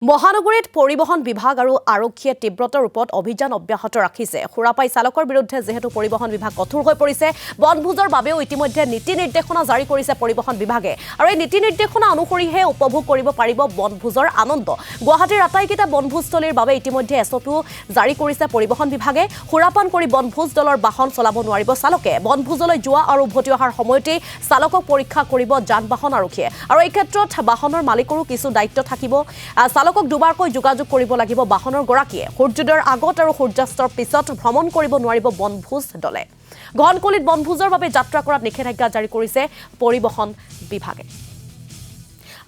মহানগৰীত পৰিবহণ বিভাগ আৰু আৰক্ষীয়ে তীব্ৰতা ৰূপত অভিযান অব্যাহত ৰাখিছে। খুৰাপাই চালকৰ বিৰুদ্ধে যেহেতু পৰিবহণ বিভাগ কঠোৰ হৈ পৰিছে, বনভোজৰ বাবেও ইতিমধ্যে নীতি নিৰ্দেশনা জাৰি কৰিছে পৰিবহণ বিভাগে। আৰু এই নীতি নিৰ্দেশনা অনুসৰিহে উপভোগ কৰিব পাৰিব বনভোজৰ আনন্দ। গুৱাহাটীৰ আটাইকেইটা বনভোজস্থলীৰ বাবে ইতিমধ্যে এছঅপিও জাৰি কৰিছে পৰিবহণ বিভাগে। সুৰাপান কৰি বনভোজ দলৰ বাহন চলাব নোৱাৰিব চালকে। বনভোজলৈ যোৱা আৰু উভতি অহাৰ সময়তেই চালকক পৰীক্ষা কৰিব যান বাহন আৰক্ষীয়ে। আৰু এই ক্ষেত্ৰত বাহনৰ মালিকৰো কিছু দায়িত্ব থাকিব। চালকক দুবাৰকৈ যোগাযোগ কৰিব লাগিব বাহনৰ গৰাকীয়ে। সূৰ্যোদয়ৰ আগত আৰু সূৰ্যাস্তৰ পিছত ভ্ৰমণ কৰিব নোৱাৰিব বনভোজ দলে। ঘনকলিত বনভোজৰ বাবে যাত্ৰা কৰাত নিষেধাজ্ঞা জাৰি কৰিছে পৰিবহণ বিভাগে।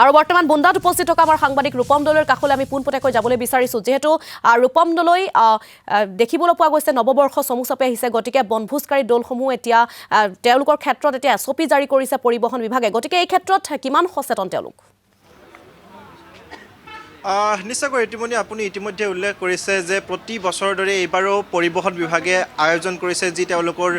আৰু বৰ্তমান বুন্দাত উপস্থিত থকা আমাৰ সাংবাদিক ৰূপম দলৈৰ কাষলৈ আমি পোনপটীয়াকৈ যাবলৈ বিচাৰিছোঁ। যিহেতু ৰূপম দলৈ দেখিবলৈ পোৱা গৈছে নৱবৰ্ষ চমু চাপি আহিছে, গতিকে বনভোজকাৰী দলসমূহ এতিয়া তেওঁলোকৰ ক্ষেত্ৰত এতিয়া এছঅপি জাৰি কৰিছে পৰিবহণ বিভাগে। গতিকে এই ক্ষেত্ৰত কিমান সচেতন তেওঁলোক? নিশ্চয়কৈ ৰীতিমণি আপুনি ইতিমধ্যে উল্লেখ কৰিছে যে প্ৰতি বছৰৰ দৰে এইবাৰো পৰিবহণ বিভাগে আয়োজন কৰিছে যি তেওঁলোকৰ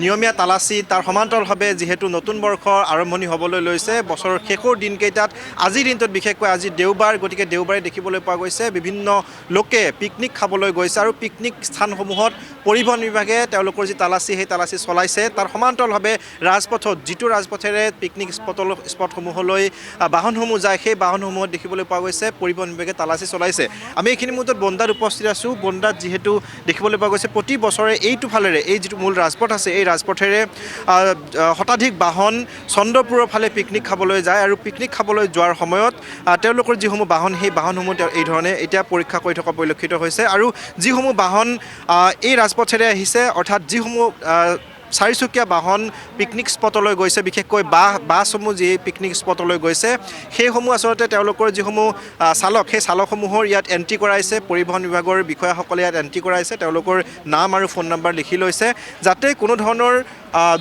নিয়মীয়া তালাচী। তাৰ সমান্তৰালভাৱে যিহেতু নতুন বৰ্ষৰ আৰম্ভণি হ'বলৈ লৈছে বছৰৰ শেষৰ দিনকেইটাত, আজিৰ দিনটোত বিশেষকৈ আজি দেওবাৰ, গতিকে দেওবাৰে দেখিবলৈ পোৱা গৈছে বিভিন্ন লোকে পিকনিক খাবলৈ গৈছে। আৰু পিকনিক স্থানসমূহত পৰিবহণ বিভাগে তেওঁলোকৰ যি তালাচী সেই তালাচী চলাইছে। তাৰ সমান্তৰালভাৱে ৰাজপথত যিটো ৰাজপথেৰে পিকনিক স্পটসমূহলৈ বাহনসমূহ যায় সেই বাহনসমূহত দেখিবলৈ পোৱা গৈছে পৰিবহণ বিভাগে তালাচী চলাইছে। আমি এইখিনি মুহূৰ্তত বন্দাত উপস্থিত আছোঁ। বন্দাত যিহেতু দেখিবলৈ পোৱা গৈছে প্ৰতি বছৰে এইটো ফালেৰে এই যিটো মূল ৰাজপথ আছে এই ৰাজপথেৰে শতাধিক বাহন চন্দ্ৰপুৰৰ ফালে পিকনিক খাবলৈ যায়। আৰু পিকনিক খাবলৈ যোৱাৰ সময়ত তেওঁলোকৰ যিসমূহ বাহন সেই বাহনসমূহ এই ধৰণে এতিয়া পৰীক্ষা কৰি থকা পৰিলক্ষিত হৈছে। আৰু যিসমূহ বাহন এই ৰাজপথেৰে আহিছে, অৰ্থাৎ যিসমূহ চাৰিচকীয়া বাহন পিকনিক স্পটলৈ গৈছে, বিশেষকৈ বাছসমূহ যি পিকনিক স্পটলৈ গৈছে সেইসমূহ আচলতে তেওঁলোকৰ যিসমূহ চালক সেই চালকসমূহৰ ইয়াত এণ্ট্ৰি কৰাইছে। পৰিবহণ বিভাগৰ বিষয়াসকলে ইয়াত এণ্ট্ৰি কৰাইছে, তেওঁলোকৰ নাম আৰু ফোন নম্বৰ লিখি লৈছে যাতে কোনো ধৰণৰ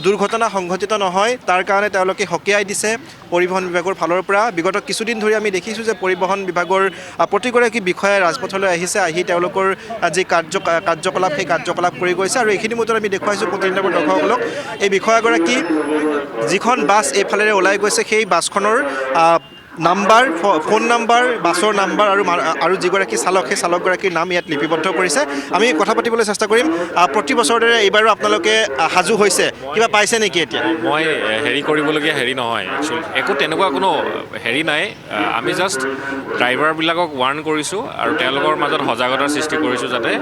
দুৰ্ঘটনা সংঘটিত নহয়। তাৰ কাৰণে তেওঁলোকে সকীয়াই দিছে পৰিবহণ বিভাগৰ ফালৰ পৰা। বিগত কিছুদিন ধৰি আমি দেখিছোঁ যে পৰিবহণ বিভাগৰ প্ৰতিগৰাকী বিষয়াই ৰাজপথলৈ আহিছে, আহি তেওঁলোকৰ যি কাৰ্যকলাপ সেই কাৰ্যকলাপ কৰি গৈছে। আৰু এইখিনি মুহূৰ্তত আমি দেখুৱাইছোঁ প্ৰতিনিধিত্ব দৰ্শকসকলক এই বিষয়াগৰাকী যিখন বাছ এইফালেৰে ওলাই গৈছে সেই বাছখনৰ নাম্বাৰ, ফোন নাম্বাৰ, বাছৰ নাম্বাৰ আৰু যিগৰাকী চালক সেই চালকগৰাকীৰ নাম ইয়াত লিপিবদ্ধ কৰিছে। আমি কথা পাতিবলৈ চেষ্টা কৰিম। প্ৰতি বছৰৰ দৰে এইবাৰো আপোনালোকে সাজু হৈছে, কিবা পাইছে নেকি এতিয়া? মই কৰিবলগীয়া নহয়, একচুৱেলি একো তেনেকুৱা কোনো নাই। আমি জাষ্ট ড্ৰাইভাৰবিলাকক ৱাৰ্ণ কৰিছোঁ আৰু তেওঁলোকৰ মাজত সজাগতাৰ সৃষ্টি কৰিছোঁ যাতে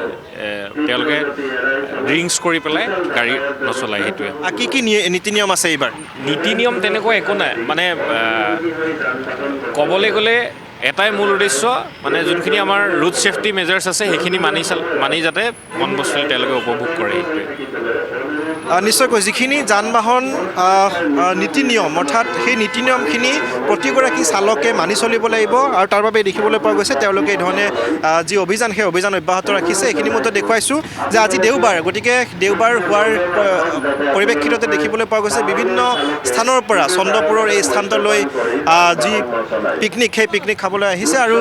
তেওঁলোকে ড্ৰিংকছ কৰি পেলাই গাড়ী নচলায়। সেইটোৱে। কি কি নীতি নিয়ম আছে এইবাৰ? নীতি নিয়ম তেনেকুৱা একো নাই, মানে ক'বলৈ গ'লে এটাই মূল উদ্দেশ্য, মানে যোনখিনি আমাৰ ৰোড ছেফটি মেজাৰ্ছ আছে সেইখিনি মানি যাতে বনভোজস্থলী তেওঁলোকে উপভোগ কৰে। সেইটোৱে। নিশ্চয়কৈ যিখিনি যান বাহন নীতি নিয়ম, অৰ্থাৎ সেই নীতি নিয়মখিনি প্ৰতিগৰাকী চালকে মানি চলিব লাগিব। আৰু তাৰ বাবে দেখিবলৈ পোৱা গৈছে তেওঁলোকে এই ধৰণে যি অভিযান সেই অভিযান অব্যাহত ৰাখিছে। এইখিনি মতে দেখুৱাইছোঁ যে আজি দেওবাৰ, গতিকে দেওবাৰ হোৱাৰ পৰিপ্ৰেক্ষিততে দেখিবলৈ পোৱা গৈছে বিভিন্ন স্থানৰ পৰা চন্দ্ৰপুৰৰ এই স্থানটোলৈ যি পিকনিক সেই পিকনিক খাবলৈ আহিছে। আৰু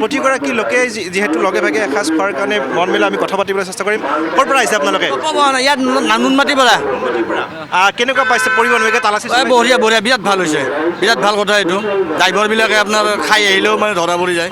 প্ৰতিগৰাকী লোকে যিহেতু লগে ভাগে এসাঁজ খোৱাৰ কাৰণে মন মেলা আমি কথা পাতিবলৈ চেষ্টা কৰিম। ক'ৰ পৰা আহিছে আপোনালোকে? ইয়াত নুনমাটিৰ পৰা। কেনেকুৱা পাইছে পৰিবহণ বিভাগে তালাচী? বঢ়িয়া বঢ়িয়া, বিৰাট ভাল হৈছে, বিৰাট ভাল কথা এইটো। ড্ৰাইভাৰবিলাকে আপোনাৰ খাই আহিলেও মানে ধৰা পৰি যায়।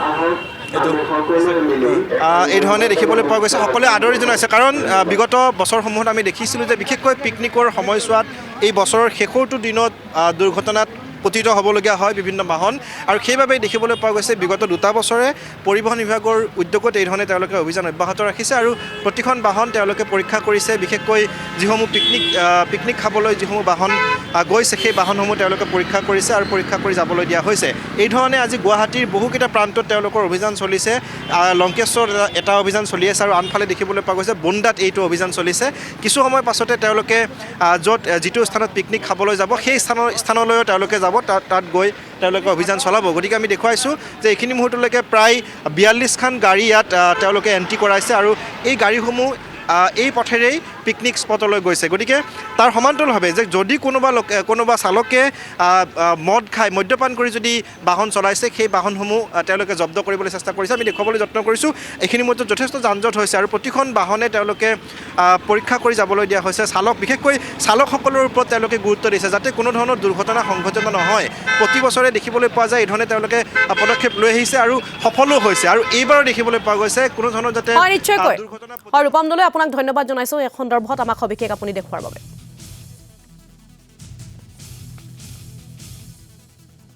এই ধৰণে দেখিবলৈ পোৱা গৈছে, সকলোৱে আদৰি জনাইছে। কাৰণ বিগত বছৰসমূহত আমি দেখিছিলোঁ যে বিশেষকৈ পিকনিকৰ সময়ছোৱাত এই বছৰৰ শেষৰটো দিনত দুৰ্ঘটনাত পতিত হ'বলগীয়া হয় বিভিন্ন বাহন। আৰু সেইবাবে দেখিবলৈ পোৱা গৈছে বিগত 2 বছৰে পৰিবহণ বিভাগৰ উদ্যোগত এই ধৰণে তেওঁলোকে অভিযান অব্যাহত ৰাখিছে। আৰু প্ৰতিখন বাহন তেওঁলোকে পৰীক্ষা কৰিছে, বিশেষকৈ যিসমূহ পিকনিক খাবলৈ যিসমূহ বাহন গৈছে সেই বাহনসমূহ তেওঁলোকে পৰীক্ষা কৰিছে আৰু পৰীক্ষা কৰি যাবলৈ দিয়া হৈছে। এই ধৰণে আজি গুৱাহাটীৰ বহুকেইটা প্ৰান্তত তেওঁলোকৰ অভিযান চলিছে। লংকেশ্বৰত এটা অভিযান চলি আছে আৰু আনফালে দেখিবলৈ পোৱা গৈছে বুন্দাত এইটো অভিযান চলিছে। কিছু সময় পাছতে তেওঁলোকে যিটো স্থানত পিকনিক খাবলৈ যাব সেই স্থানলৈও তেওঁলোকে যাব, তাত গৈ তেওঁলোকে অভিযান চলাব। গতিকে আমি দেখুৱাইছোঁ যে এইখিনি মুহূৰ্তলৈকে প্ৰায় 42খন গাড়ী ইয়াত তেওঁলোকে এণ্ট্ৰি কৰাইছে। আৰু এই গাড়ীসমূহ এই পথেৰেই পিকনিক স্পটলৈ গৈছে গতিকে তাৰ সমান্তৰালভাৱে যে যদি কোনোবা চালকে মদ খাই মদ্যপান কৰি যদি বাহন চলাইছে সেই বাহনসমূহ তেওঁলোকে জব্দ কৰিবলৈ চেষ্টা কৰিছে আমি দেখুৱাবলৈ যত্ন কৰিছোঁ এইখিনি মধ্যে যথেষ্ট যান-জঁট হৈছে আৰু প্ৰতিখন বাহনে তেওঁলোকে পৰীক্ষা কৰি যাবলৈ দিয়া হৈছে বিশেষকৈ চালকসকলৰ ওপৰত তেওঁলোকে গুৰুত্ব দিছে যাতে কোনো ধৰণৰ দুৰ্ঘটনা সংঘটিত নহয় প্ৰতি বছৰে দেখিবলৈ পোৱা যায় এই ধৰণে তেওঁলোকে পদক্ষেপ লৈ আহিছে আৰু সফলো হৈছে আৰু এইবাৰো দেখিবলৈ পোৱা গৈছে কোনো ধৰণৰ যাতে নিশ্চয়কৈ ৰূপম দলৈ আপোনাক ধন্যবাদ জনাইছোঁ এই সন্দৰ্ভত আমাক সবিশেষ আপুনি দেখুৱাৰ বাবে